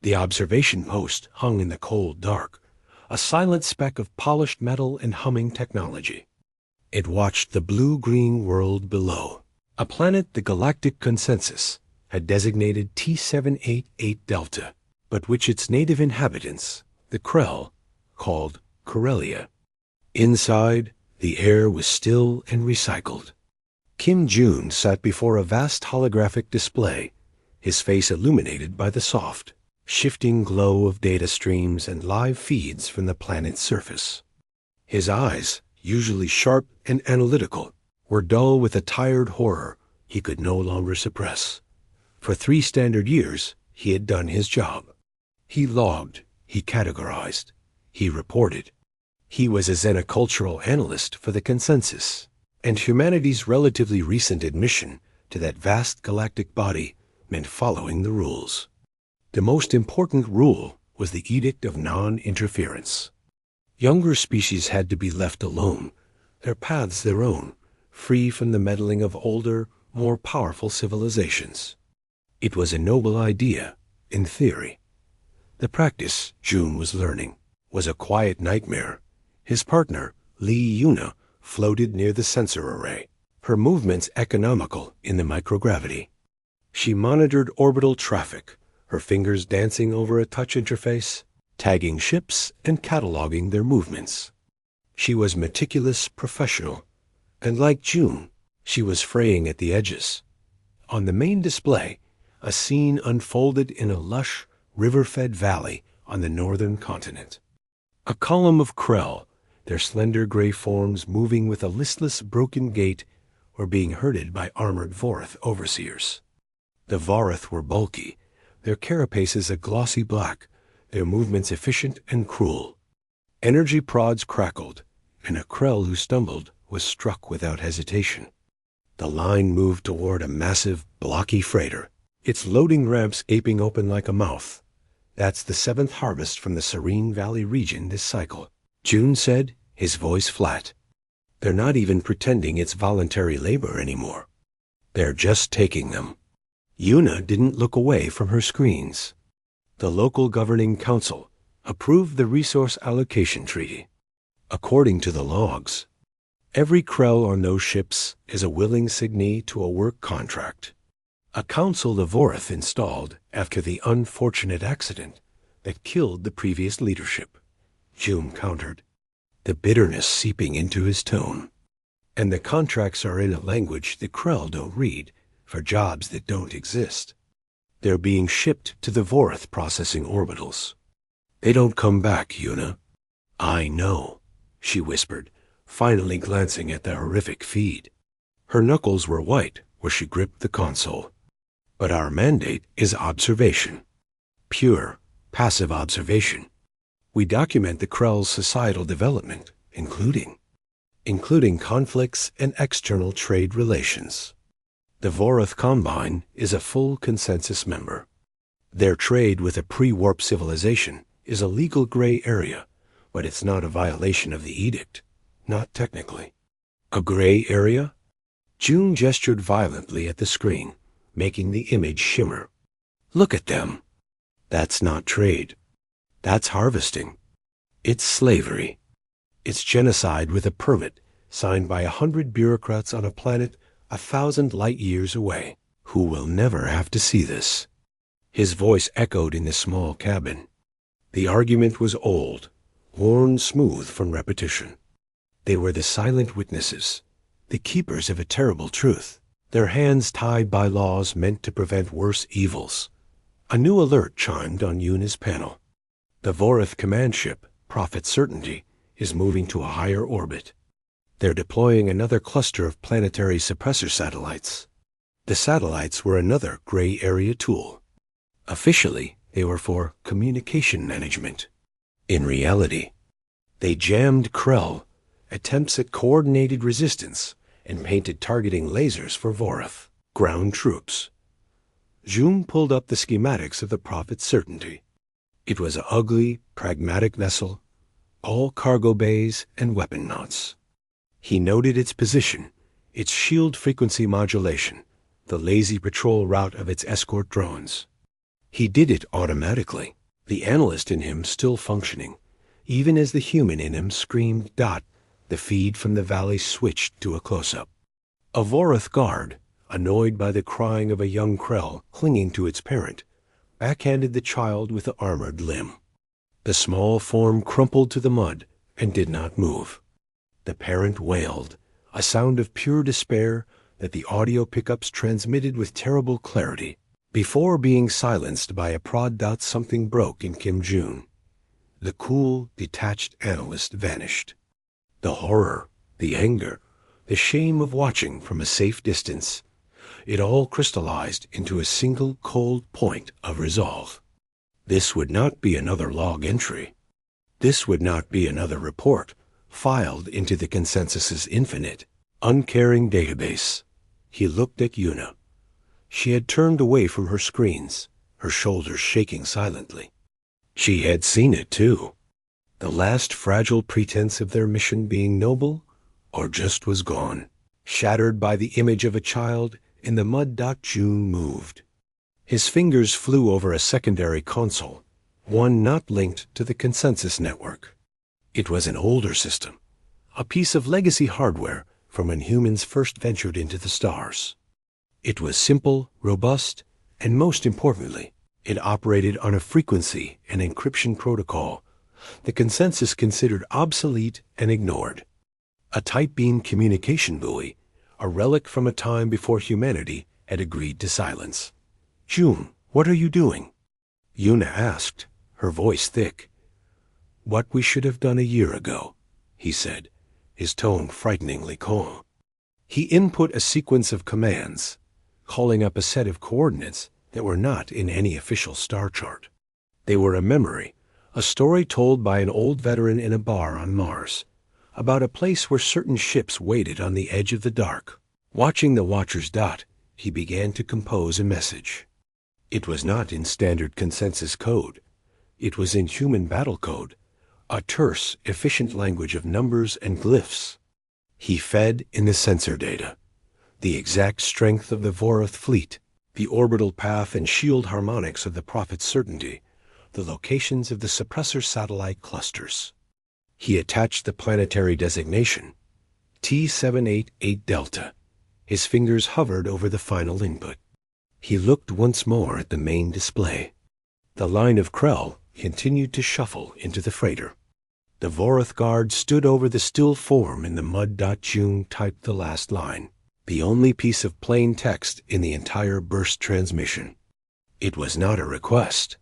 The observation post hung in the cold dark, a silent speck of polished metal and humming technology. It watched the blue-green world below, a planet the Galactic Consensus had designated T788 Delta, but which its native inhabitants, the Krell, called Corellia. Inside, the air was still and recycled. Kim June sat before a vast holographic display, his face illuminated by the soft, shifting glow of data streams and live feeds from the planet's surface. His eyes, usually sharp and analytical, were dull with a tired horror he could no longer suppress. For 3 standard years, he had done his job. He logged, he categorized, he reported. He was a xenocultural analyst for the Consensus, and humanity's relatively recent admission to that vast galactic body meant following the rules. The most important rule was the Edict of Non-Interference. Younger species had to be left alone, their paths their own, free from the meddling of older, more powerful civilizations. It was a noble idea, in theory. The practice, June was learning, was a quiet nightmare. His partner, Lee Yuna, floated near the sensor array, her movements economical in the microgravity. She monitored orbital traffic, her fingers dancing over a touch interface, tagging ships and cataloging their movements. She was meticulous, professional, and like June, she was fraying at the edges. On the main display, a scene unfolded in a lush, river-fed valley on the northern continent. A column of Krell, their slender gray forms moving with a listless, broken gait, were being herded by armored Vorath overseers. The Vorath were bulky, their carapaces a glossy black, their movements efficient and cruel. Energy prods crackled, and a Krell who stumbled was struck without hesitation. The line moved toward a massive, blocky freighter, its loading ramps gaping open like a mouth. That's the 7th harvest from the Serene Valley region this cycle, June said, his voice flat. They're not even pretending it's voluntary labor anymore. They're just taking them. Yuna didn't look away from her screens. The local governing council approved the resource allocation treaty. According to the logs, every Krell on those ships is a willing signee to a work contract. A council the Vorath installed after the unfortunate accident that killed the previous leadership, June countered, the bitterness seeping into his tone. And the contracts are in a language the Krell don't read for jobs that don't exist. They're being shipped to the Vorath processing orbitals. They don't come back, Yuna. I know, she whispered, finally glancing at the horrific feed. Her knuckles were white where she gripped the console. But our mandate is observation. Pure, passive observation. We document the Krell's societal development, including conflicts and external trade relations. The Vorath Combine is a full Consensus member. Their trade with a pre-warp civilization is a legal gray area, but it's not a violation of the edict. Not technically. A gray area? June gestured violently at the screen, making the image shimmer. Look at them. That's not trade. That's harvesting. It's slavery. It's genocide with a permit signed by 100 bureaucrats on a planet 1,000 light years away, who will never have to see this. His voice echoed in the small cabin. The argument was old, worn smooth from repetition. They were the silent witnesses, the keepers of a terrible truth, their hands tied by laws meant to prevent worse evils. A new alert chimed on Yuna's panel. The Vorath command ship, Prophet Certainty, is moving to a higher orbit. They're deploying another cluster of planetary suppressor satellites. The satellites were another gray area tool. Officially, they were for communication management. In reality, they jammed Krell, attempts at coordinated resistance, and painted targeting lasers for Vorath, ground troops. June pulled up the schematics of the Prophet Certainty. It was an ugly, pragmatic vessel, all cargo bays and weapon knots. He noted its position, its shield frequency modulation, the lazy patrol route of its escort drones. He did it automatically, the analyst in him still functioning, even as the human in him screamed dot. The feed from the valley switched to a close-up. A Vorath guard, annoyed by the crying of a young Krell clinging to its parent, backhanded the child with the armored limb. The small form crumpled to the mud and did not move. The parent wailed, a sound of pure despair that the audio pickups transmitted with terrible clarity, before being silenced by a prod. Something broke in Kim June. The cool, detached analyst vanished. The horror, the anger, the shame of watching from a safe distance, it all crystallized into a single cold point of resolve. This would not be another log entry. This would not be another report filed into the consensus's infinite, uncaring database. He looked at Yuna. She had turned away from her screens, her shoulders shaking silently. She had seen it too. The last fragile pretense of their mission being noble, or just was gone, shattered by the image of a child in the mud. June moved. His fingers flew over a secondary console, one not linked to the consensus network. It was an older system, a piece of legacy hardware from when humans first ventured into the stars. It was simple, robust, and most importantly, it operated on a frequency and encryption protocol the consensus considered obsolete and ignored. A tight beam communication buoy, a relic from a time before humanity had agreed to silence. "June, what are you doing?" Yuna asked, her voice thick. "What we should have done a year ago," he said, his tone frighteningly calm. He input a sequence of commands, calling up a set of coordinates that were not in any official star chart. They were a memory, a story told by an old veteran in a bar on Mars, about a place where certain ships waited on the edge of the dark. Watching the watchers dot, he began to compose a message. It was not in standard consensus code. It was in human battle code, a terse, efficient language of numbers and glyphs. He fed in the sensor data, the exact strength of the Vorath fleet, the orbital path and shield harmonics of the Prophet's certainty, the locations of the suppressor satellite clusters. He attached the planetary designation, T788 Delta. His fingers hovered over the final input. He looked once more at the main display. The line of Krell continued to shuffle into the freighter. The Vorath guard stood over the still form in the mud. June typed the last line, the only piece of plain text in the entire burst transmission. It was not a request.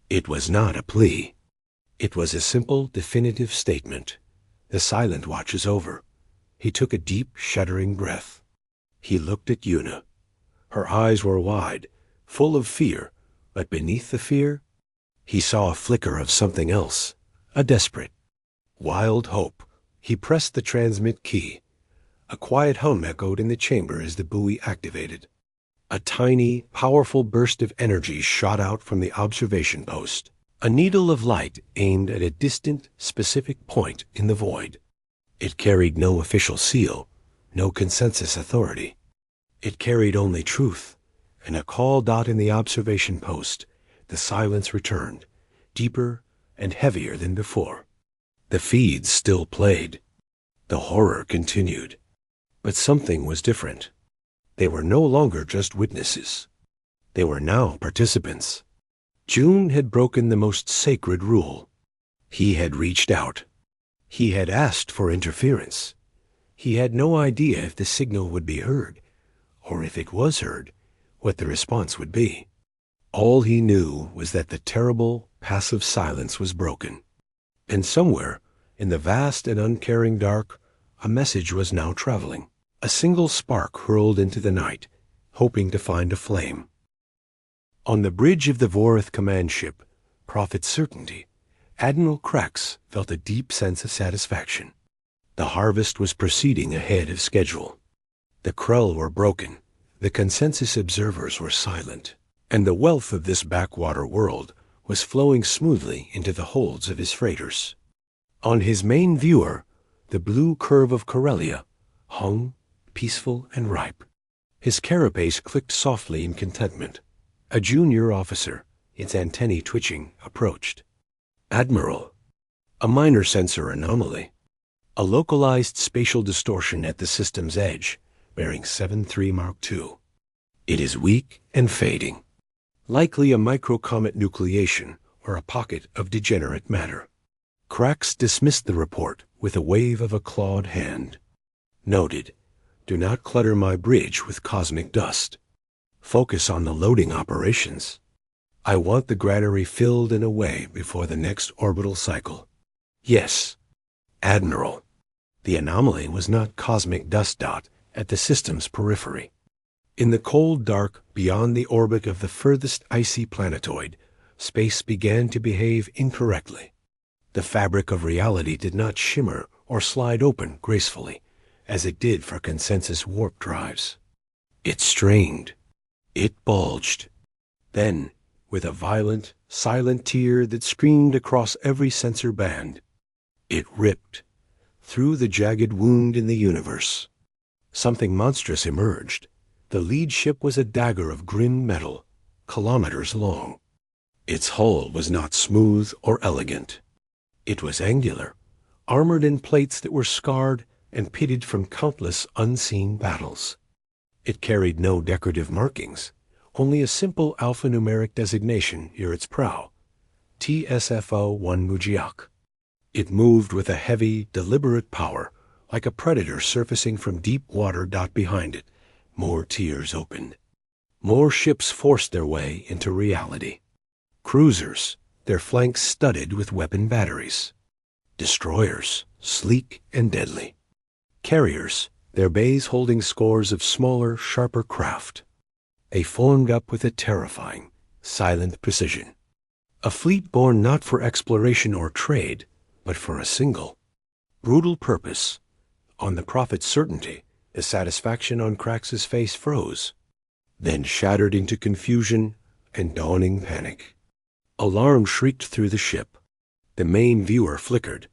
It was not a plea. It was a simple, definitive statement. The silent watch is over. He took a deep, shuddering breath. He looked at Yuna. Her eyes were wide, full of fear, but beneath the fear, he saw a flicker of something else, a desperate, wild hope. He pressed the transmit key. A quiet hum echoed in the chamber as the buoy activated. A tiny, powerful burst of energy shot out from the observation post, a needle of light aimed at a distant, specific point in the void. It carried no official seal, no consensus authority. It carried only truth, and a call. In the observation post, the silence returned, deeper and heavier than before. The feeds still played. The horror continued. But something was different. They were no longer just witnesses. They were now participants. June had broken the most sacred rule. He had reached out. He had asked for interference. He had no idea if the signal would be heard, or if it was heard, what the response would be. All he knew was that the terrible, passive silence was broken. And somewhere, in the vast and uncaring dark, a message was now traveling. A single spark hurled into the night, hoping to find a flame. On the bridge of the Vorath command ship, Prophet's Certainty, Admiral Krax felt a deep sense of satisfaction. The harvest was proceeding ahead of schedule. The Krell were broken, the consensus observers were silent, and the wealth of this backwater world was flowing smoothly into the holds of his freighters. On his main viewer, the blue curve of Corellia hung, peaceful and ripe. His carapace clicked softly in contentment. A junior officer, its antennae twitching, approached. "Admiral, a minor sensor anomaly. A localized spatial distortion at the system's edge, bearing 73 Mark II. It is weak and fading. Likely a microcomet nucleation or a pocket of degenerate matter." Krax dismissed the report with a wave of a clawed hand. "Noted. Do not clutter my bridge with cosmic dust. Focus on the loading operations. I want the granary filled and away before the next orbital cycle." "Yes, Admiral." The anomaly was not cosmic dust dot at the system's periphery. In the cold dark beyond the orbit of the furthest icy planetoid, space began to behave incorrectly. The fabric of reality did not shimmer or slide open gracefully, as it did for consensus warp drives. It strained. It bulged. Then, with a violent, silent tear that screamed across every sensor band, it ripped through the jagged wound in the universe. Something monstrous emerged. The lead ship was a dagger of grim metal, kilometers long. Its hull was not smooth or elegant. It was angular, armored in plates that were scarred and pitted from countless unseen battles. It carried no decorative markings, only a simple alphanumeric designation near its prow, TSFO-1 Mujiak. It moved with a heavy, deliberate power, like a predator surfacing from deep water. Behind it, more tiers opened. More ships forced their way into reality. Cruisers, their flanks studded with weapon batteries. Destroyers, sleek and deadly. Carriers, their bays holding scores of smaller, sharper craft. They formed up with a terrifying, silent precision. A fleet born not for exploration or trade, but for a single, brutal purpose. On the prophet's certainty, the satisfaction on Krax's face froze, then shattered into confusion and dawning panic. Alarm shrieked through the ship. The main viewer flickered,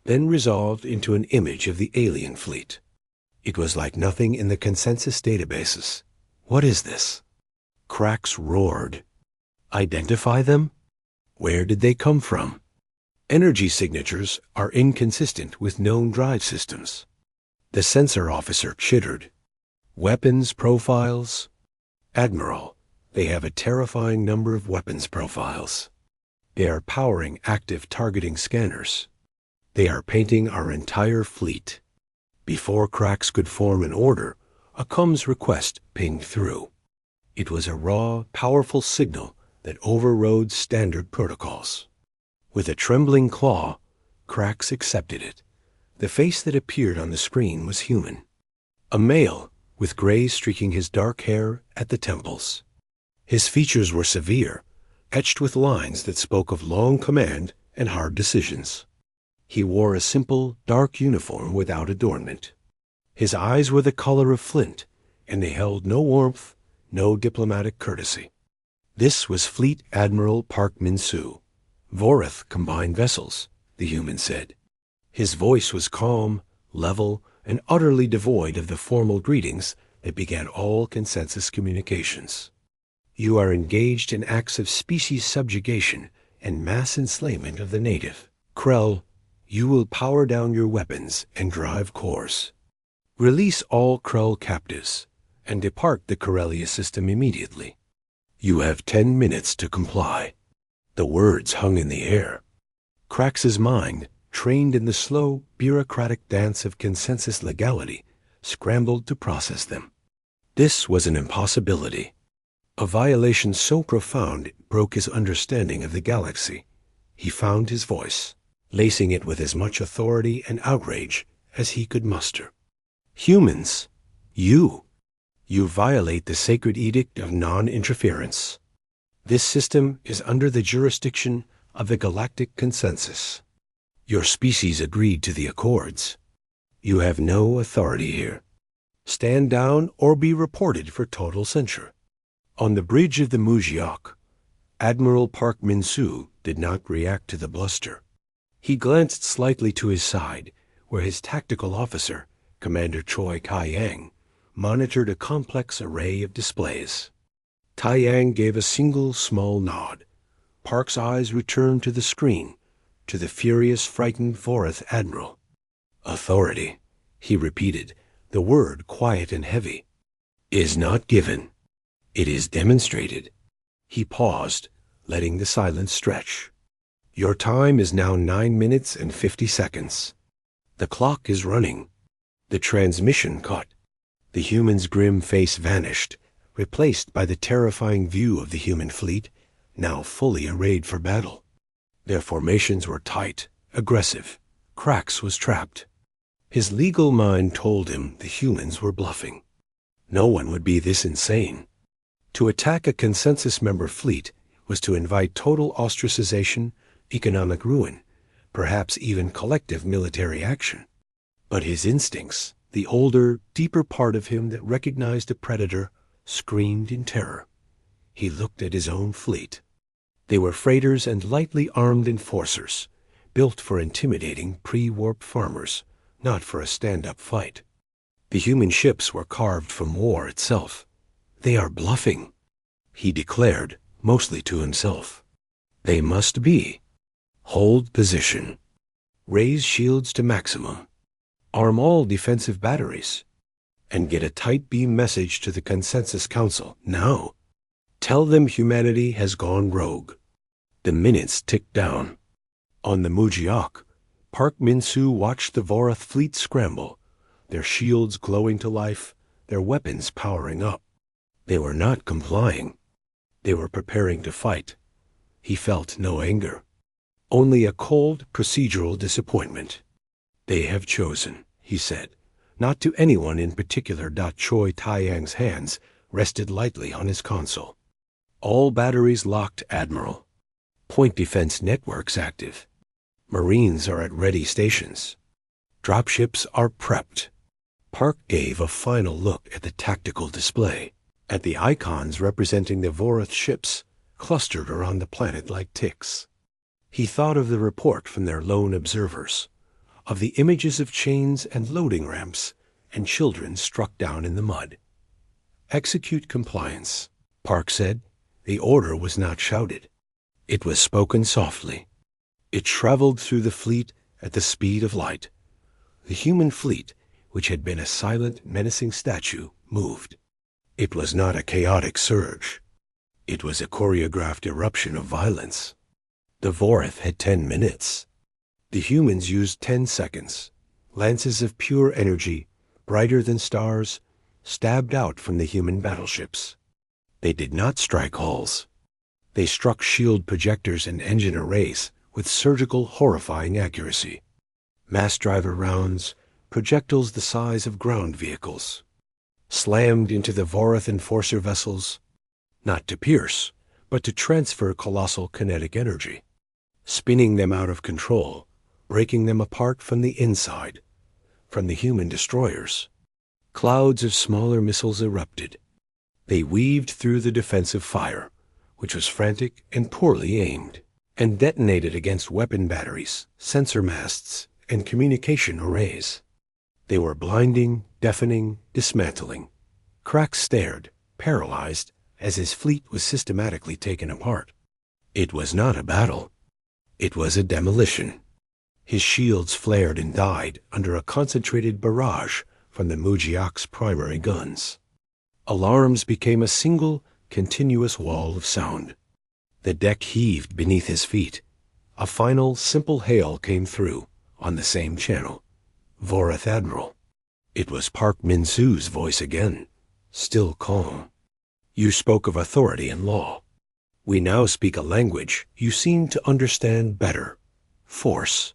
then resolved into an image of the alien fleet. It was like nothing in the consensus databases. "What is this?" Krax roared. "Identify them? Where did they come from?" Energy signatures are inconsistent with known drive systems. The sensor officer chittered. "Weapons profiles? Admiral, they have a terrifying number of weapons profiles. They are powering active targeting scanners. They are painting our entire fleet." Before Krax could form an order, a comms request pinged through. It was a raw, powerful signal that overrode standard protocols. With a trembling claw, Krax accepted it. The face that appeared on the screen was human. A male, with gray streaking his dark hair at the temples. His features were severe, etched with lines that spoke of long command and hard decisions. He wore a simple, dark uniform without adornment. His eyes were the color of flint, and they held no warmth, no diplomatic courtesy. This was Fleet Admiral Park Min-soo. Vorith Combined Vessels, the human said. His voice was calm, level, and utterly devoid of the formal greetings that began all consensus communications. "You are engaged in acts of species subjugation and mass enslavement of the native. Krell, you will power down your weapons and drive cores. Release all Krell captives and depart the Corellia system immediately. You have 10 minutes to comply." The words hung in the air. Krax's mind, trained in the slow, bureaucratic dance of consensus legality, scrambled to process them. This was an impossibility. A violation so profound it broke his understanding of the galaxy. He found his voice, lacing it with as much authority and outrage as he could muster. "Humans, you violate the sacred edict of non-interference. This system is under the jurisdiction of the Galactic Consensus. Your species agreed to the accords. You have no authority here. Stand down or be reported for total censure." On the bridge of the Mujiak, Admiral Park Min-soo did not react to the bluster. He glanced slightly to his side, where his tactical officer, Commander Choi Kai-yang, monitored a complex array of displays. Tai Yang gave a single small nod, Park's eyes returned to the screen, to the furious, frightened Vorath Admiral. Authority, he repeated, the word quiet and heavy, is not given. It is demonstrated. He paused, letting the silence stretch. Your time is now 9 minutes and 50 seconds. The clock is running. The transmission cut. The human's grim face vanished, replaced by the terrifying view of the human fleet, now fully arrayed for battle. Their formations were tight, aggressive. Krax was trapped. His legal mind told him the humans were bluffing. No one would be this insane. To attack a consensus member fleet was to invite total ostracization, economic ruin, perhaps even collective military action. But his instincts, the older, deeper part of him that recognized a predator, screamed in terror. He looked at his own fleet. They were freighters and lightly armed enforcers, built for intimidating pre-warp farmers, not for a stand-up fight. The human ships were carved from war itself. They are bluffing, he declared, mostly to himself. They must be. Hold position. Raise shields to maximum. Arm all defensive batteries. And get a tight beam message to the Consensus Council now. Tell them humanity has gone rogue. The minutes ticked down. On the Mujiak, Park Min-soo watched the Vorath fleet scramble, their shields glowing to life, their weapons powering up. They were not complying. They were preparing to fight. He felt no anger, only a cold, procedural disappointment. They have chosen, he said, not to anyone in particular. Choi Taiyang's hands rested lightly on his console. All batteries locked, Admiral. Point defense networks active. Marines are at ready stations. Dropships are prepped. Park gave a final look at the tactical display, at the icons representing the Vorath ships clustered around the planet like ticks. He thought of the report from their lone observers, of the images of chains and loading ramps and children struck down in the mud. Execute compliance, Park said. The order was not shouted. It was spoken softly. It traveled through the fleet at the speed of light. The human fleet, which had been a silent, menacing statue, moved. It was not a chaotic surge. It was a choreographed eruption of violence. The Vorath had 10 minutes. The humans used 10 seconds. Lances of pure energy, brighter than stars, stabbed out from the human battleships. They did not strike hulls. They struck shield projectors and engine arrays with surgical, horrifying accuracy. Mass driver rounds, projectiles the size of ground vehicles, slammed into the Vorath enforcer vessels, not to pierce, but to transfer colossal kinetic energy, spinning them out of control, breaking them apart from the inside, from the human destroyers. Clouds of smaller missiles erupted. They weaved through the defensive fire, which was frantic and poorly aimed, and detonated against weapon batteries, sensor masts, and communication arrays. They were blinding, deafening, dismantling. Krax stared, paralyzed, as his fleet was systematically taken apart. It was not a battle. It was a demolition. His shields flared and died under a concentrated barrage from the Mujiak's primary guns. Alarms became a single, continuous wall of sound. The deck heaved beneath his feet. A final, simple hail came through, on the same channel. Vorath Admiral. It was Park Min-soo's voice again, still calm. You spoke of authority and law. We now speak a language you seem to understand better. Force.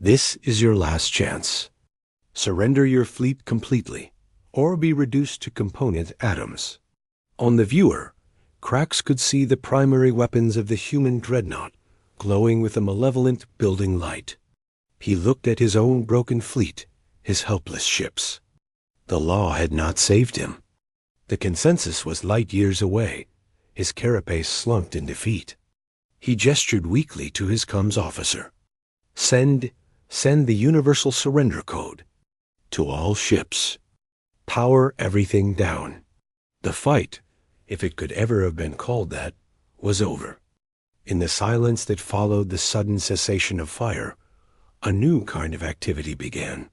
This is your last chance. Surrender your fleet completely, or be reduced to component atoms. On the viewer, Krax could see the primary weapons of the human dreadnought glowing with a malevolent building light. He looked at his own broken fleet, his helpless ships. The law had not saved him. The consensus was light years away, his carapace slumped in defeat. He gestured weakly to his comms officer. Send the universal surrender code. To all ships. Power everything down. The fight, if it could ever have been called that, was over. In the silence that followed the sudden cessation of fire, a new kind of activity began.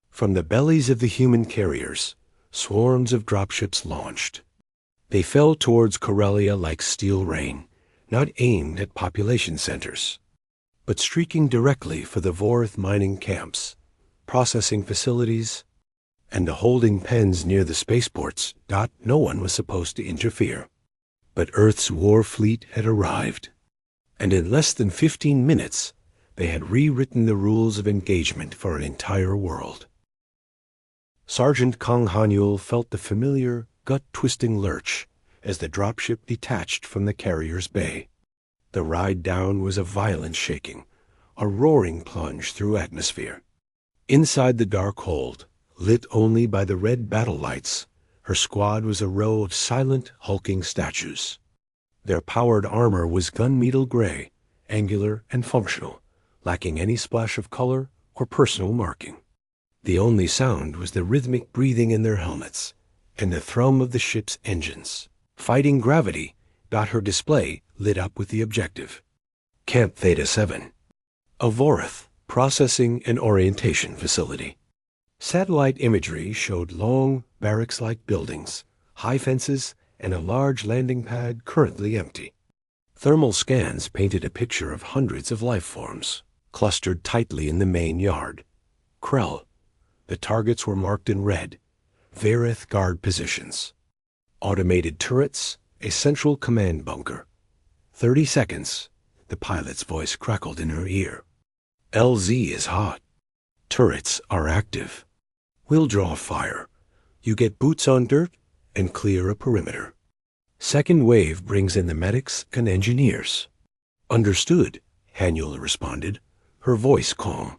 From the bellies of the human carriers, swarms of dropships launched. They fell towards Corellia like steel rain, not aimed at population centers, but streaking directly for the Vorith mining camps, processing facilities, and the holding pens near the spaceports. No one was supposed to interfere. But Earth's war fleet had arrived, and in less than 15 minutes, they had rewritten the rules of engagement for an entire world. Sergeant Kang Hanyul felt the familiar, gut-twisting lurch as the dropship detached from the carrier's bay. The ride down was a violent shaking, a roaring plunge through atmosphere. Inside the dark hold, lit only by the red battle lights, her squad was a row of silent, hulking statues. Their powered armor was gunmetal gray, angular and functional, lacking any splash of color or personal marking. The only sound was the rhythmic breathing in their helmets and the thrum of the ship's engines. Fighting gravity, her display lit up with the objective. Camp Theta 7. A Vorith processing and orientation facility. Satellite imagery showed long, barracks-like buildings, high fences, and a large landing pad currently empty. Thermal scans painted a picture of hundreds of life forms, clustered tightly in the main yard. Krell. The targets were marked in red. Varith guard positions. Automated turrets, a central command bunker. 30 seconds, the pilot's voice crackled in her ear. LZ is hot. Turrets are active. We'll draw fire. You get boots on dirt and clear a perimeter. Second wave brings in the medics and engineers. Understood, Hanyul responded, her voice calm.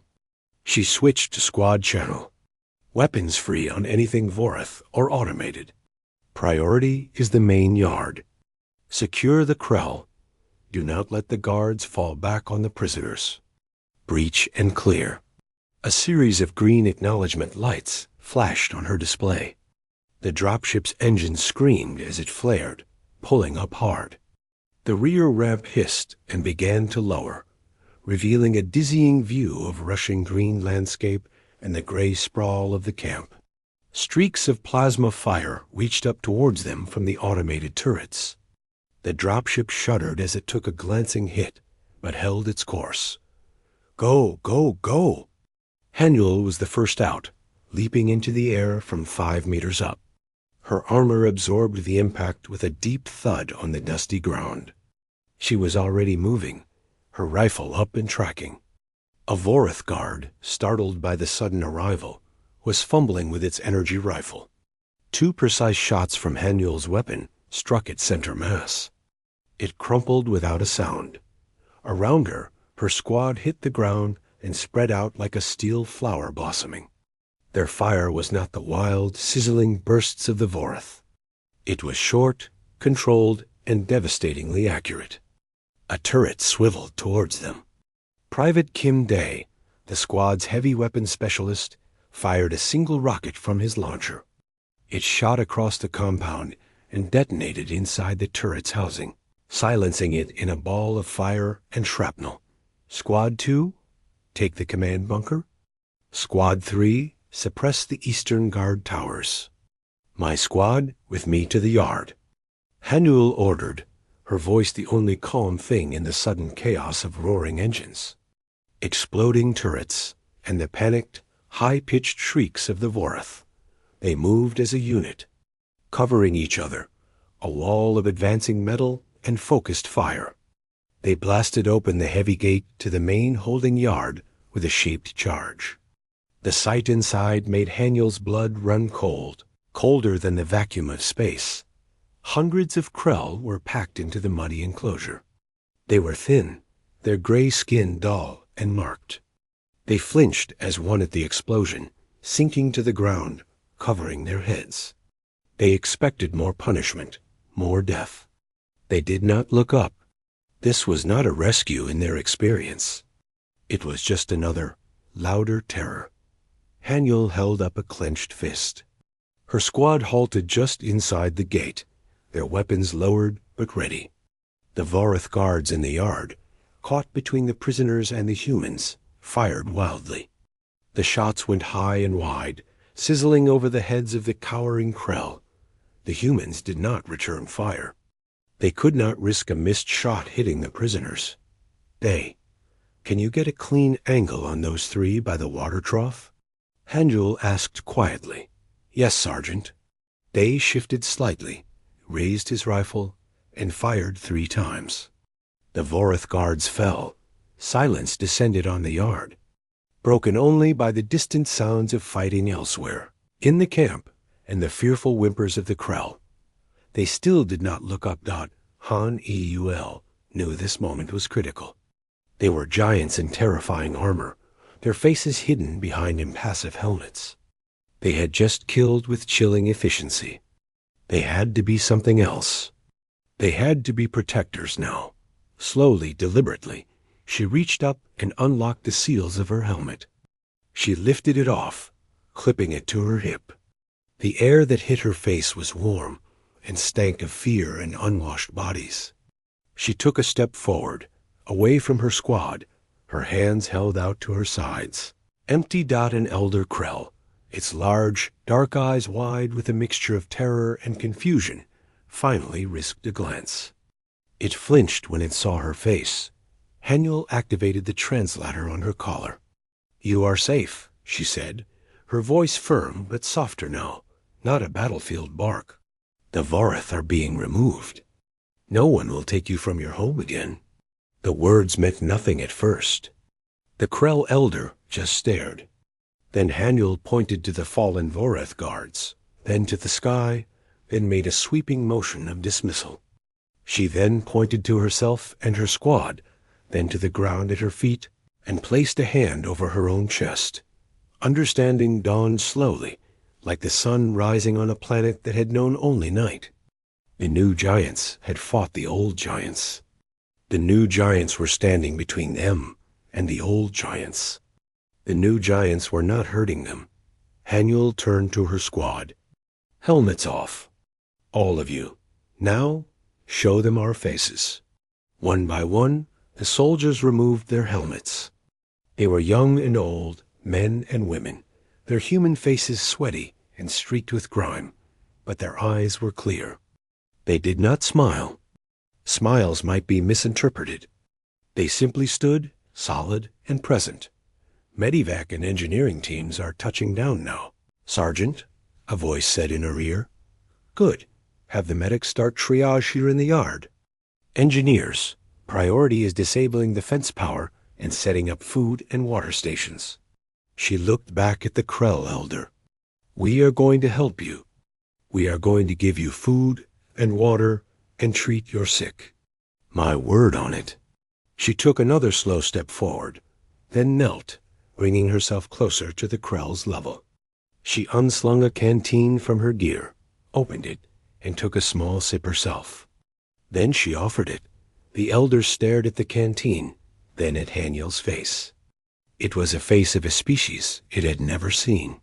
She switched to squad channel. Weapons free on anything Vorith or automated. Priority is the main yard. Secure the Krell. Do not let the guards fall back on the prisoners. Breach and clear. A series of green acknowledgement lights flashed on her display. The dropship's engine screamed as it flared, pulling up hard. The rear ramp hissed and began to lower, revealing a dizzying view of rushing green landscape and the gray sprawl of the camp. Streaks of plasma fire reached up towards them from the automated turrets. The dropship shuddered as it took a glancing hit, but held its course. Go, go, go! Hanyul was the first out, leaping into the air from 5 meters up. Her armor absorbed the impact with a deep thud on the dusty ground. She was already moving, her rifle up and tracking. A Vorith guard, startled by the sudden arrival, was fumbling with its energy rifle. 2 precise shots from Hanyul's weapon struck its center mass. It crumpled without a sound. Around her, her squad hit the ground and spread out like a steel flower blossoming. Their fire was not the wild, sizzling bursts of the Vorith. It was short, controlled, and devastatingly accurate. A turret swiveled towards them. Private Kim Day, the squad's heavy weapons specialist, fired a single rocket from his launcher. It shot across the compound and detonated inside the turret's housing, silencing it in a ball of fire and shrapnel. Squad 2, take the command bunker. Squad 3, suppress the eastern guard towers. My squad, with me to the yard. Hanyul ordered, her voice the only calm thing in the sudden chaos of roaring engines. Exploding turrets and the panicked, high-pitched shrieks of the Vorith. They moved as a unit, covering each other, a wall of advancing metal and focused fire. They blasted open the heavy gate to the main holding yard with a shaped charge. The sight inside made Hanyul's blood run cold, colder than the vacuum of space. Hundreds of Krell were packed into the muddy enclosure. They were thin, their gray skin dull and marked. They flinched as one at the explosion, sinking to the ground, covering their heads. They expected more punishment, more death. They did not look up. This was not a rescue in their experience. It was just another, louder terror. Hanyul held up a clenched fist. Her squad halted just inside the gate, their weapons lowered but ready. The Vorath guards in the yard, caught between the prisoners and the humans, fired wildly. The shots went high and wide, sizzling over the heads of the cowering Krell. The humans did not return fire. They could not risk a missed shot hitting the prisoners. Day, can you get a clean angle on those three by the water trough? Hanjul asked quietly. Yes, Sergeant. Day shifted slightly, raised his rifle, and fired 3 times. The Vorath guards fell. Silence descended on the yard, broken only by the distant sounds of fighting elsewhere, in the camp, and the fearful whimpers of the Krell. They still did not look up. Han Eul knew this moment was critical. They were giants in terrifying armor, their faces hidden behind impassive helmets. They had just killed with chilling efficiency. They had to be something else. They had to be protectors now. Slowly, deliberately, she reached up and unlocked the seals of her helmet. She lifted it off, clipping it to her hip. The air that hit her face was warm and stank of fear and unwashed bodies. She took a step forward, away from her squad, her hands held out to her sides. Empty. An elder Krell, its large, dark eyes wide with a mixture of terror and confusion, finally risked a glance. It flinched when it saw her face. Hanjul activated the translator on her collar. You are safe, she said, her voice firm but softer now, not a battlefield bark. The Vorath are being removed. No one will take you from your home again. The words meant nothing at first. The Krell elder just stared. Then Hanjul pointed to the fallen Vorath guards, then to the sky, then made a sweeping motion of dismissal. She then pointed to herself and her squad, then to the ground at her feet, and placed a hand over her own chest. Understanding dawned slowly, like the sun rising on a planet that had known only night. The new giants had fought the old giants. The new giants were standing between them and the old giants. The new giants were not hurting them. Hanjul turned to her squad. Helmets off. All of you. Now, show them our faces. One by one, the soldiers removed their helmets. They were young and old, men and women, their human faces sweaty and streaked with grime, but their eyes were clear. They did not smile. Smiles might be misinterpreted. They simply stood, solid and present. Medivac and engineering teams are touching down now. Sergeant, a voice said in her ear. Good. Have the medics start triage here in the yard. Engineers, priority is disabling the fence power and setting up food and water stations. She looked back at the Krell elder. We are going to help you. We are going to give you food and water and treat your sick. My word on it. She took another slow step forward, then knelt, bringing herself closer to the Krell's level. She unslung a canteen from her gear, opened it, and took a small sip herself. Then she offered it. The elder stared at the canteen, then at Hanjul's face. It was a face of a species it had never seen.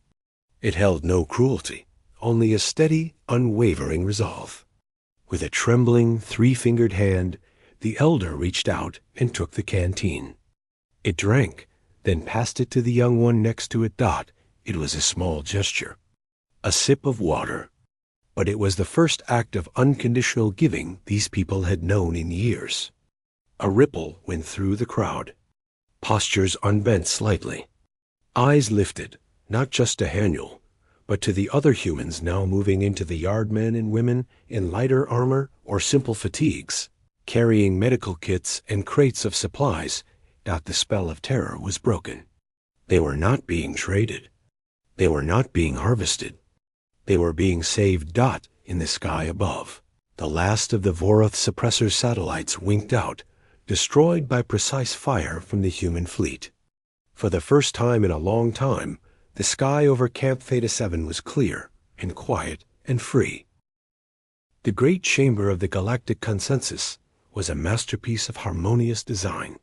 It held no cruelty, only a steady, unwavering resolve. With a trembling, 3-fingered hand, the elder reached out and took the canteen. It drank, then passed it to the young one next to it. It was a small gesture. A sip of water. But it was the first act of unconditional giving these people had known in years. A ripple went through the crowd. Postures unbent slightly. Eyes lifted, not just to Hanjul, but to the other humans now moving into the yard, men and women in lighter armor or simple fatigues, carrying medical kits and crates of supplies. The spell of terror was broken. They were not being traded. They were not being harvested. They were being saved. In the sky above, the last of the Vorath suppressor satellites winked out, destroyed by precise fire from the human fleet. For the first time in a long time, the sky over Camp Theta 7 was clear and quiet and free. The great chamber of the galactic consensus was a masterpiece of harmonious design.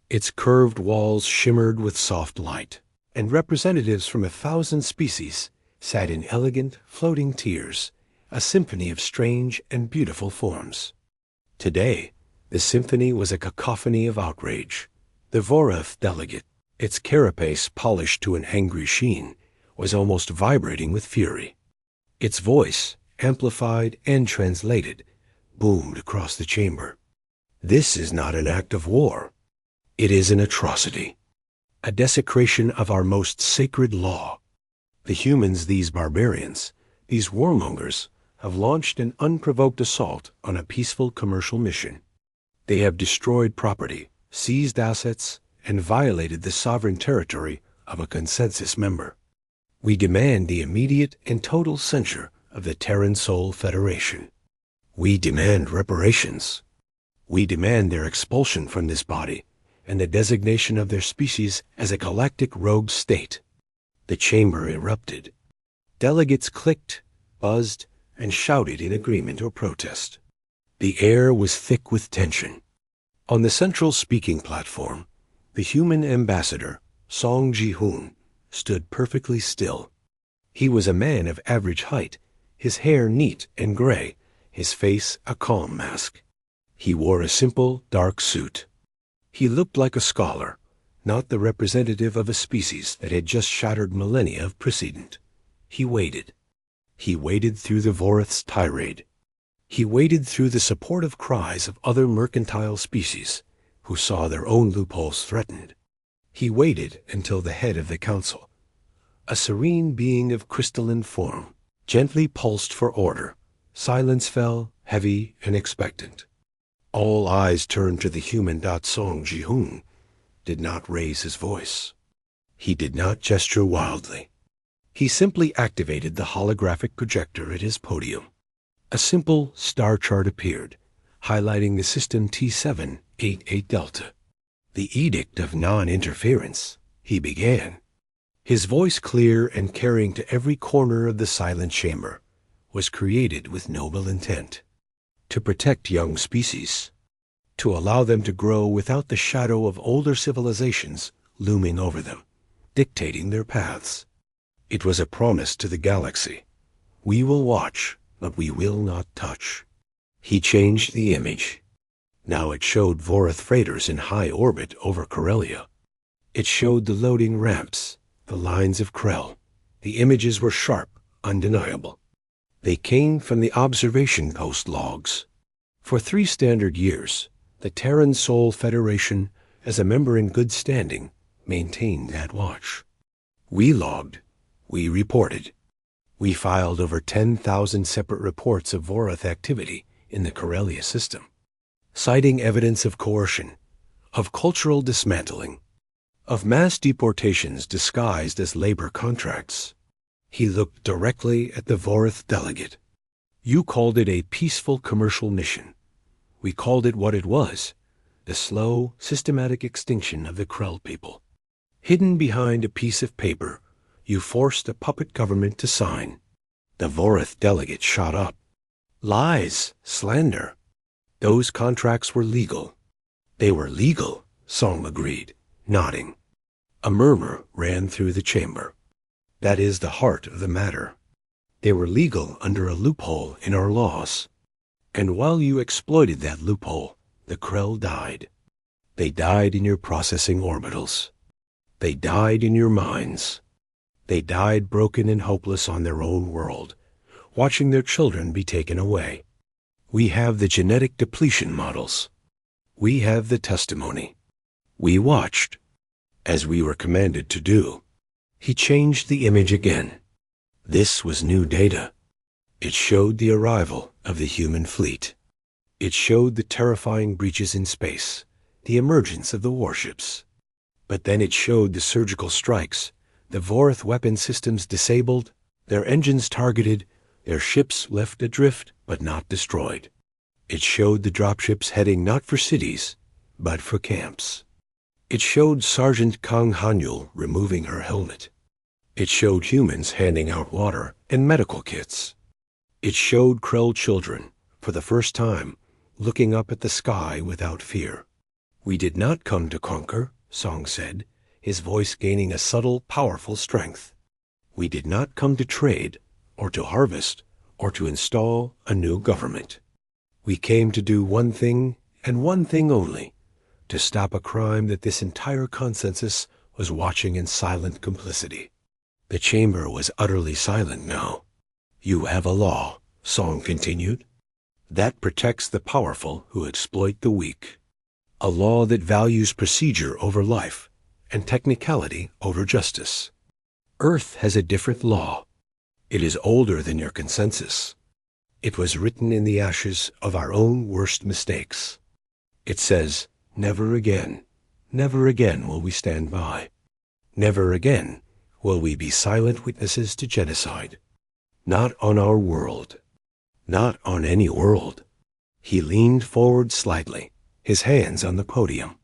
Its curved walls shimmered with soft light, and representatives from 1,000 species sat in elegant, floating tiers, a symphony of strange and beautiful forms. Today, The symphony was a cacophony of outrage. The Vorath delegate, its carapace polished to an angry sheen, was almost vibrating with fury. Its voice, amplified and translated, boomed across the chamber. This is not an act of war. It is an atrocity, a desecration of our most sacred law. The humans, these barbarians, these warmongers, have launched an unprovoked assault on a peaceful commercial mission. They have destroyed property, seized assets, and violated the sovereign territory of a consensus member. We demand the immediate and total censure of the Terran Sol Federation. We demand reparations. We demand their expulsion from this body and the designation of their species as a galactic rogue state. The chamber erupted. Delegates clicked, buzzed, and shouted in agreement or protest. The air was thick with tension. On the central speaking platform, the human ambassador, Song Ji-hoon, stood perfectly still. He was a man of average height, his hair neat and gray, his face a calm mask. He wore a simple, dark suit. He looked like a scholar, not the representative of a species that had just shattered millennia of precedent. He waited. He waded through the Vorath's tirade. He waded through the supportive cries of other mercantile species who saw their own loopholes threatened. He waited until the head of the council, a serene being of crystalline form, gently pulsed for order. Silence fell, heavy and expectant. All eyes turned to the human. Song Ji-hoon did not raise his voice. He did not gesture wildly. He simply activated the holographic projector at his podium. A simple star chart appeared, highlighting the system T788 Delta. The edict of non-interference, he began. His voice, clear and carrying to every corner of the silent chamber, was created with noble intent. To protect young species, to allow them to grow without the shadow of older civilizations looming over them, dictating their paths. It was a promise to the galaxy. We will watch, but we will not touch. He changed the image. Now it showed Vorath freighters in high orbit over Corellia. It showed the loading ramps, the lines of Krell. The images were sharp, undeniable. They came from the observation post logs. For 3 standard years, the Terran Sol Federation, as a member in good standing, maintained that watch. We logged. We reported. We filed over 10,000 separate reports of Vorath activity in the Corellia system, citing evidence of coercion, of cultural dismantling, of mass deportations disguised as labor contracts. He looked directly at the Vorath delegate. You called it a peaceful commercial mission. We called it what it was, the slow, systematic extinction of the Krell people. Hidden behind a piece of paper, you forced a puppet government to sign. The Vorath delegate shot up. Lies, slander. Those contracts were legal. They were legal, Song agreed, nodding. A murmur ran through the chamber. That is the heart of the matter. They were legal under a loophole in our laws. And while you exploited that loophole, the Krell died. They died in your processing orbitals. They died in your minds. They died broken and hopeless on their own world, watching their children be taken away. We have the genetic depletion models. We have the testimony. We watched, as we were commanded to do. He changed the image again. This was new data. It showed the arrival of the human fleet. It showed the terrifying breaches in space, the emergence of the warships. But then it showed the surgical strikes, the Vorath weapon systems disabled, their engines targeted, their ships left adrift but not destroyed. It showed the dropships heading not for cities, but for camps. It showed Sergeant Kang Hanyul removing her helmet. It showed humans handing out water and medical kits. It showed Krell children, for the first time, looking up at the sky without fear. We did not come to conquer, Song said, his voice gaining a subtle, powerful strength. We did not come to trade, or to harvest, or to install a new government. We came to do one thing and one thing only: to stop a crime that this entire consensus was watching in silent complicity. The chamber was utterly silent now. "You have a law," Song continued, "that protects the powerful who exploit the weak. A law that values procedure over life and technicality over justice. Earth has a different law. It is older than your consensus. It was written in the ashes of our own worst mistakes. It says, never again will we stand by. Never again will we be silent witnesses to genocide. Not on our world. Not on any world." He leaned forward slightly, his hands on the podium.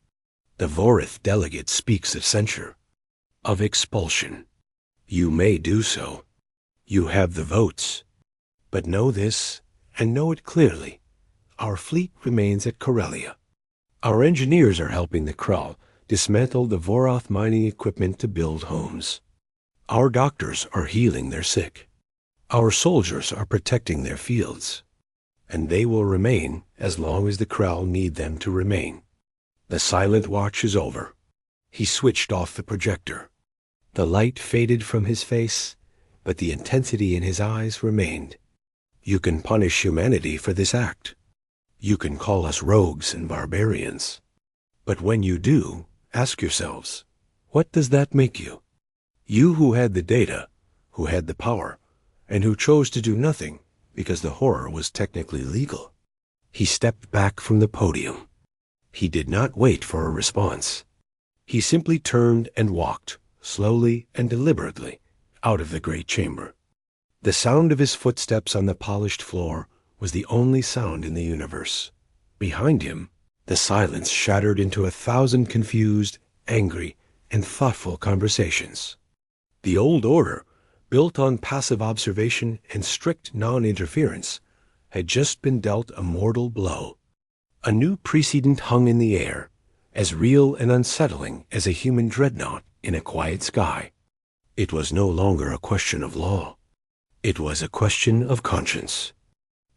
"The Vorith delegate speaks of censure, of expulsion. You may do so. You have the votes. But know this, and know it clearly. Our fleet remains at Corellia. Our engineers are helping the Krall dismantle the Voroth mining equipment to build homes. Our doctors are healing their sick. Our soldiers are protecting their fields. And they will remain as long as the Krall need them to remain. The silent watch is over." He switched off the projector. The light faded from his face, but the intensity in his eyes remained. "You can punish humanity for this act. You can call us rogues and barbarians. But when you do, ask yourselves, what does that make you? You who had the data, who had the power, and who chose to do nothing because the horror was technically legal." He stepped back from the podium. He did not wait for a response. He simply turned and walked, slowly and deliberately, out of the great chamber. The sound of his footsteps on the polished floor was the only sound in the universe. Behind him, the silence shattered into 1,000 confused, angry, and thoughtful conversations. The old order, built on passive observation and strict non-interference, had just been dealt a mortal blow. A new precedent hung in the air, as real and unsettling as a human dreadnought in a quiet sky. It was no longer a question of law. It was a question of conscience.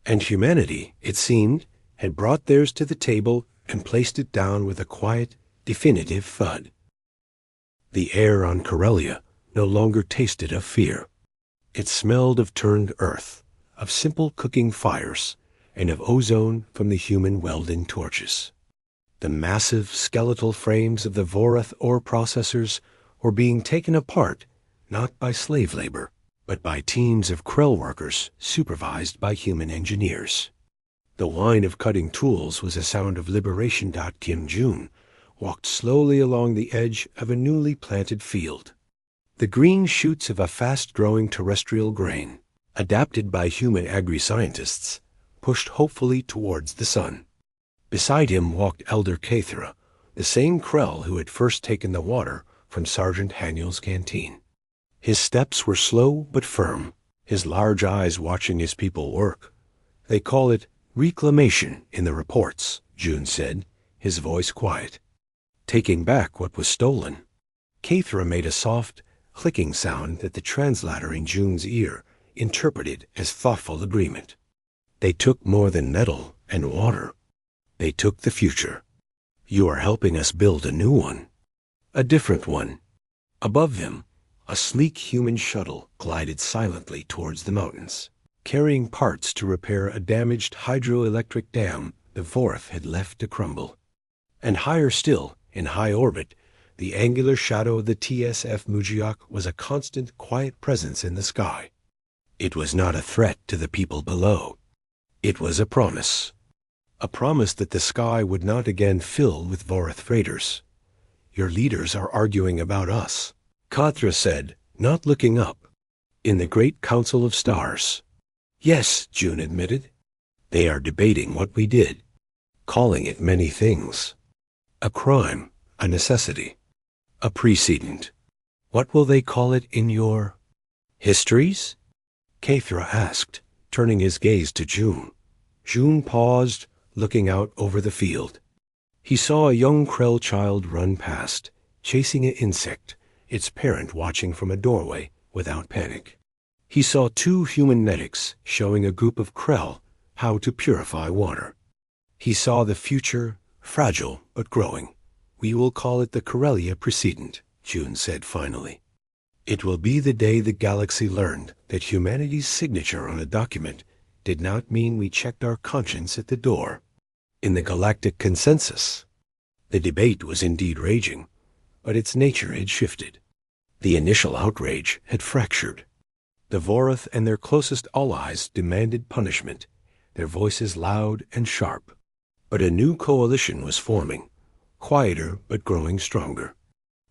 And humanity, it seemed, had brought theirs to the table and placed it down with a quiet, definitive thud. The air on Corellia no longer tasted of fear. It smelled of turned earth, of simple cooking fires, and of ozone from the human welding torches. The massive skeletal frames of the Voroth ore processors were being taken apart not by slave labor, but by teams of Krell workers supervised by human engineers. The whine of cutting tools was a sound of liberation. Kim Jun walked slowly along the edge of a newly planted field. The green shoots of a fast-growing terrestrial grain, adapted by human agri-scientists, pushed hopefully towards the sun. Beside him walked Elder Cathra, the same Krell who had first taken the water from Sergeant Haniel's canteen. His steps were slow but firm, his large eyes watching his people work. "They call it reclamation in the reports," June said, his voice quiet. "Taking back what was stolen." Cathra made a soft, clicking sound that the translator in June's ear interpreted as thoughtful agreement. "They took more than metal and water. They took the future. You are helping us build a new one. A different one." Above them, a sleek human shuttle glided silently towards the mountains, carrying parts to repair a damaged hydroelectric dam the Voroth had left to crumble. And higher still, in high orbit, the angular shadow of the TSF Mujiak was a constant, quiet presence in the sky. It was not a threat to the people below. It was a promise. A promise that the sky would not again fill with Voroth freighters. "Your leaders are arguing about us," Katra said, not looking up. "In the great council of stars." "Yes," June admitted. "They are debating what we did, calling it many things. A crime, a necessity, a precedent. What will they call it in your histories?" Cathra asked, turning his gaze to June. June paused, looking out over the field. He saw a young Krell child run past, chasing an insect, its parent watching from a doorway without panic. He saw 2 human medics showing a group of Krell how to purify water. He saw the future, fragile but growing. "We will call it the Corellia precedent," June said finally. "It will be the day the galaxy learned that humanity's signature on a document did not mean we checked our conscience at the door." In the galactic consensus, the debate was indeed raging, but its nature had shifted. The initial outrage had fractured. The Vorath and their closest allies demanded punishment, their voices loud and sharp. But a new coalition was forming, quieter but growing stronger.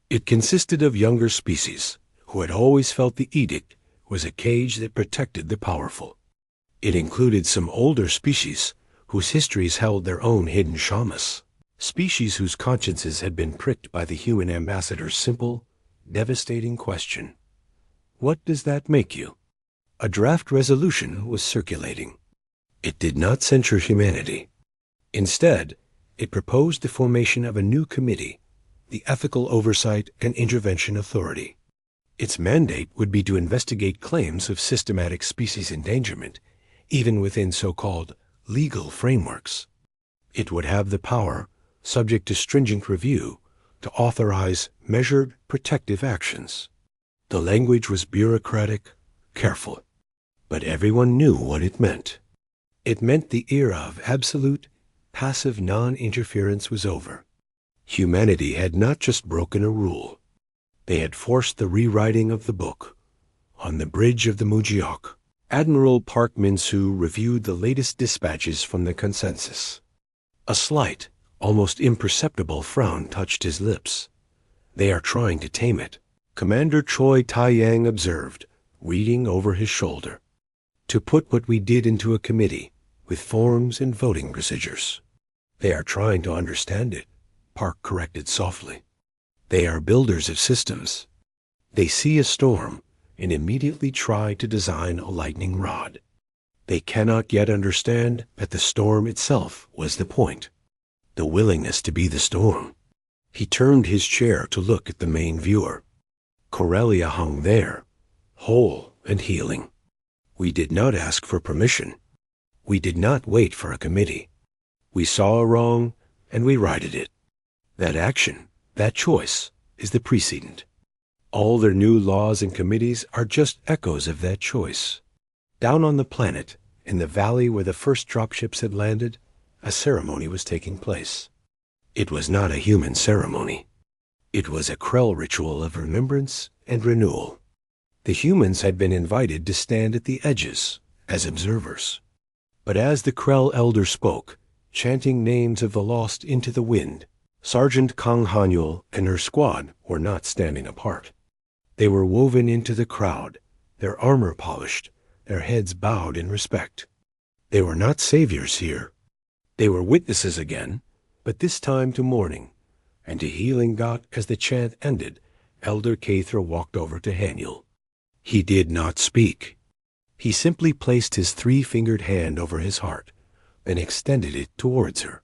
It consisted of younger species who had always felt the edict was a cage that protected the powerful. It included some older species whose histories held their own hidden shamas, species whose consciences had been pricked by the human ambassador's simple, devastating question: "What does that make you?" A draft resolution was circulating. It did not censure humanity. Instead, it proposed the formation of a new committee, the Ethical Oversight and Intervention Authority. Its mandate would be to investigate claims of systematic species endangerment, even within so-called legal frameworks. It would have the power, subject to stringent review, to authorize measured protective actions. The language was bureaucratic, careful, but everyone knew what it meant. It meant the era of absolute, passive non-interference was over. Humanity had not just broken a rule. They had forced the rewriting of the book. On the bridge of the Mujiok, Admiral Park Min-soo reviewed the latest dispatches from the consensus. A slight, almost imperceptible frown touched his lips. "They are trying to tame it," Commander Choi Tai-yang observed, reading over his shoulder. "To put what we did into a committee, with forms and voting procedures." "They are trying to understand it," Park corrected softly. "They are builders of systems. They see a storm and immediately try to design a lightning rod. They cannot yet understand that the storm itself was the point, the willingness to be the storm." He turned his chair to look at the main viewer. Corellia hung there, whole and healing. "We did not ask for permission. We did not wait for a committee. We saw a wrong, and we righted it. That action, that choice, is the precedent. All their new laws and committees are just echoes of that choice." Down on the planet, in the valley where the first dropships had landed, a ceremony was taking place. It was not a human ceremony. It was a Krell ritual of remembrance and renewal. The humans had been invited to stand at the edges as observers. But as the Krell elder spoke, chanting names of the lost into the wind, Sergeant Kang Hanyul and her squad were not standing apart. They were woven into the crowd, their armor polished, their heads bowed in respect. They were not saviors here. They were witnesses again, but this time to mourning, and to healing God. As the chant ended, Elder Kathra walked over to Hanyul. He did not speak. He simply placed his three-fingered hand over his heart, then extended it towards her.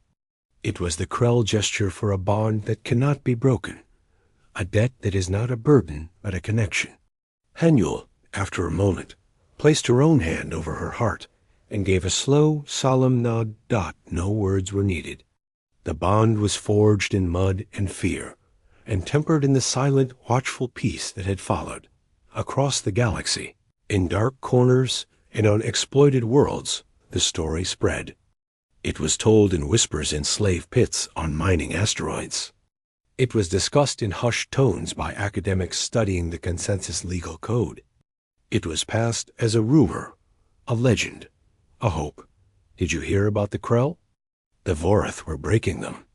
It was the Krell gesture for a bond that cannot be broken, a debt that is not a burden but a connection. Hanyul, after a moment, placed her own hand over her heart and gave a slow, solemn nod. No words were needed. The bond was forged in mud and fear, and tempered in the silent, watchful peace that had followed. Across the galaxy, in dark corners and on exploited worlds, the story spread. It was told in whispers in slave pits on mining asteroids. It was discussed in hushed tones by academics studying the consensus legal code. It was passed as a rumor, a legend, a hope. Did you hear about the Krell? The Vorath were breaking them.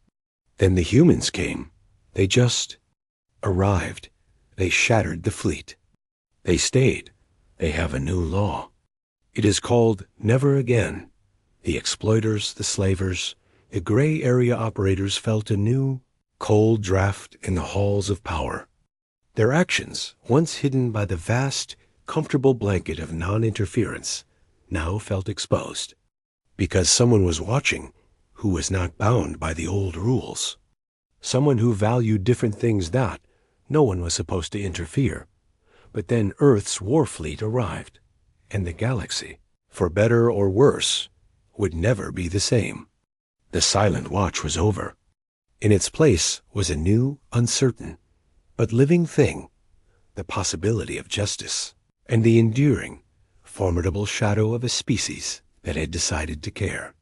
Then the humans came. They just arrived. They shattered the fleet. They stayed. They have a new law. It is called Never Again. The exploiters, the slavers, the gray area operators felt a new, cold draft in the halls of power. Their actions, once hidden by the vast, comfortable blanket of non-interference, now felt exposed. Because someone was watching who was not bound by the old rules. Someone who valued different things that no one was supposed to interfere. But then Earth's war fleet arrived, and the galaxy, for better or worse, would never be the same. The silent watch was over. In its place was a new, uncertain, but living thing, the possibility of justice, and the enduring, formidable shadow of a species that had decided to care.